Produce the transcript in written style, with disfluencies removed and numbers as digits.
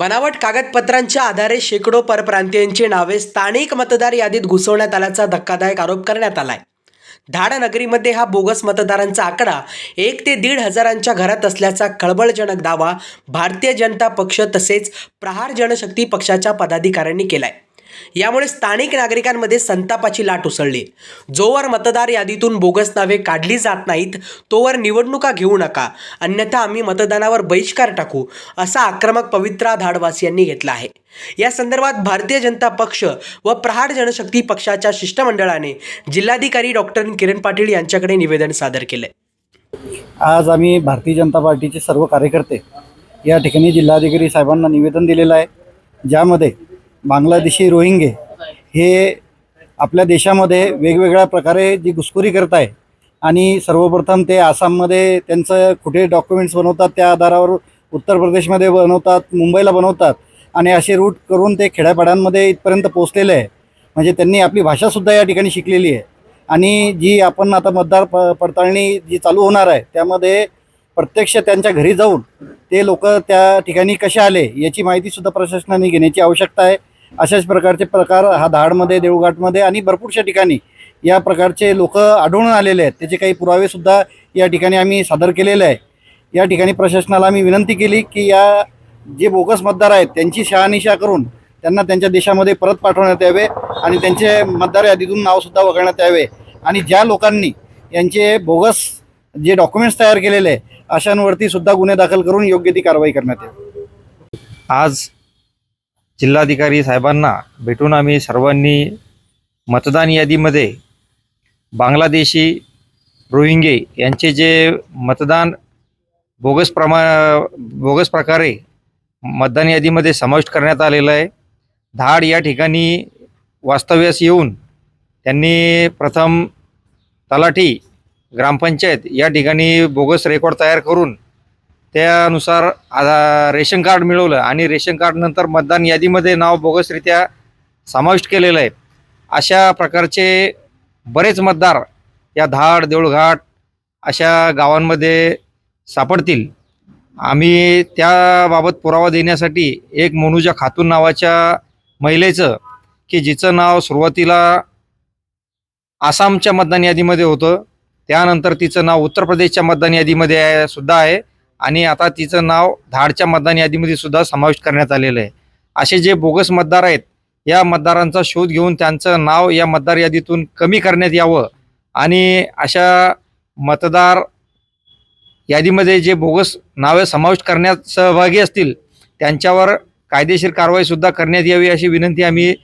बनावट कागदपत्रांच्या आधारे शेकडो परप्रांतीयांची नावे स्थानिक मतदार यादीत घुसवण्यात आल्याचा धक्कादायक आरोप करण्यात आलाय। धाड नगरीमध्ये हा बोगस मतदारांचा आकडा 1 ते 1.5 हजारांच्या घरात असल्याचा खळबळजनक दावा भारतीय जनता पक्ष तसेच प्रहार जनशक्ती पक्षाच्या पदाधिकाऱ्यांनी केलाय। यामुळे स्थानिक नागरिकांमध्ये संतापाची लाट उसळली। जोवर मतदार यादीतून बोगस नावे काढली जात नाहीत तोवर निवडणुका घेऊ नका, अन्यथा आम्ही मतदानावर बहिष्कार टाकू, असा आक्रमक पवित्रा धाडवासियांनी घेतला आहे। या संदर्भात भारतीय जनता पक्ष व प्रहार जनशक्ती पक्षाच्या शिष्टमंडळाने जिल्हाधिकारी डॉक्टर किरण पाटील यांच्याकडे निवेदन सादर केले। आज आम्ही भारतीय जनता पार्टीचे सर्व कार्यकर्ते या ठिकाणी जिल्हाधिकारी साहेबांना निवेदन दिलेलं आहे, ज्यामध्ये बांगलादेशी रोहिंगे हे आपल्या देशामध्ये वेगवेगळ्या प्रकारे जी घुसखोरी करत आहे आणि सर्वप्रथम ते आसाममध्ये त्यांचं कुठे डॉक्युमेंट्स बनवतात, त्या आधारावर उत्तर प्रदेशमध्ये बनवतात, मुंबईला बनवतात आणि असे रूट करून ते खेड्यापाड्यांमध्ये इथपर्यंत पोहोचलेले आहे। म्हणजे त्यांनी आपली भाषासुद्धा या ठिकाणी शिकलेली आहे आणि जी आपण आता मतदार पडताळणी जी चालू होणार आहे त्यामध्ये प्रत्यक्ष त्यांच्या घरी जाऊन ते लोक त्या ठिकाणी कसे आले याची माहितीसुद्धा प्रशासनाने घेण्याची आवश्यकता आहे। अशाच प्रकारचे प्रकार हा धाडमध्ये, देऊळघाटमध्ये आणि भरपूरशा ठिकाणी या प्रकारचे लोक आढळून आलेले आहेत। त्याचे काही पुरावेसुद्धा या ठिकाणी आम्ही सादर केलेले आहे। या ठिकाणी प्रशासनाला आम्ही विनंती केली की या जे बोगस मतदार आहेत त्यांची शहानिशा करून त्यांना त्यांच्या देशामध्ये परत पाठवण्यात यावे आणि त्यांचे मतदार यादीतून नावसुद्धा वगळण्यात यावे आणि ज्या लोकांनी यांचे बोगस जे डॉक्युमेंट्स तयार केलेले आहे अशांवरती सुद्धा गुन्हे दाखल करून योग्य ती कारवाई करण्यात यावी। आज जिल्हाधिकारी साहेबांना भेटून आम्ही सर्वांनी मतदान यादीमध्ये बांगलादेशी रोहिंगे यांचे जे मतदान बोगस प्रकारे मतदान यादीमध्ये समाविष्ट करण्यात आलेलं आहे। धाड या ठिकाणी वास्तव्यास येऊन त्यांनी प्रथम तलाठी, ग्रामपंचायत या ठिकाणी बोगस रेकॉर्ड तयार करून त्यानुसार रेशन कार्ड मिळवलं आणि रेशन कार्ड नंतर मतदान यादीमध्ये नाव बोगसरित्या समाविष्ट केलेलं आहे। अशा प्रकारचे बरेच मतदार या धाड, देऊळघाट अशा गावांमध्ये सापडतील। आम्ही त्याबाबत पुरावा देण्यासाठी एक मनुजा खातून नावाच्या महिलेचं, की जिचं नाव सुरुवातीला आसामच्या मतदान यादीमध्ये होतं, त्यानंतर तिचं नाव उत्तर प्रदेशच्या मतदान यादीमध्ये सुद्धा आहे आणि आता तिचं नाव धाडच्या मतदान यादीमध्ये सुद्धा समाविष्ट करण्यात आलेलं आहे। असे जे बोगस मतदार आहेत या मतदारांचा शोध घेऊन त्यांचं नाव या मतदार यादीतून कमी करण्यात यावं आणि अशा मतदार यादीमध्ये जे बोगस नावे समाविष्ट करण्यात सहभागी असतील त्यांच्यावर कायदेशीर कारवाईसुद्धा करण्यात यावी अशी विनंती आम्ही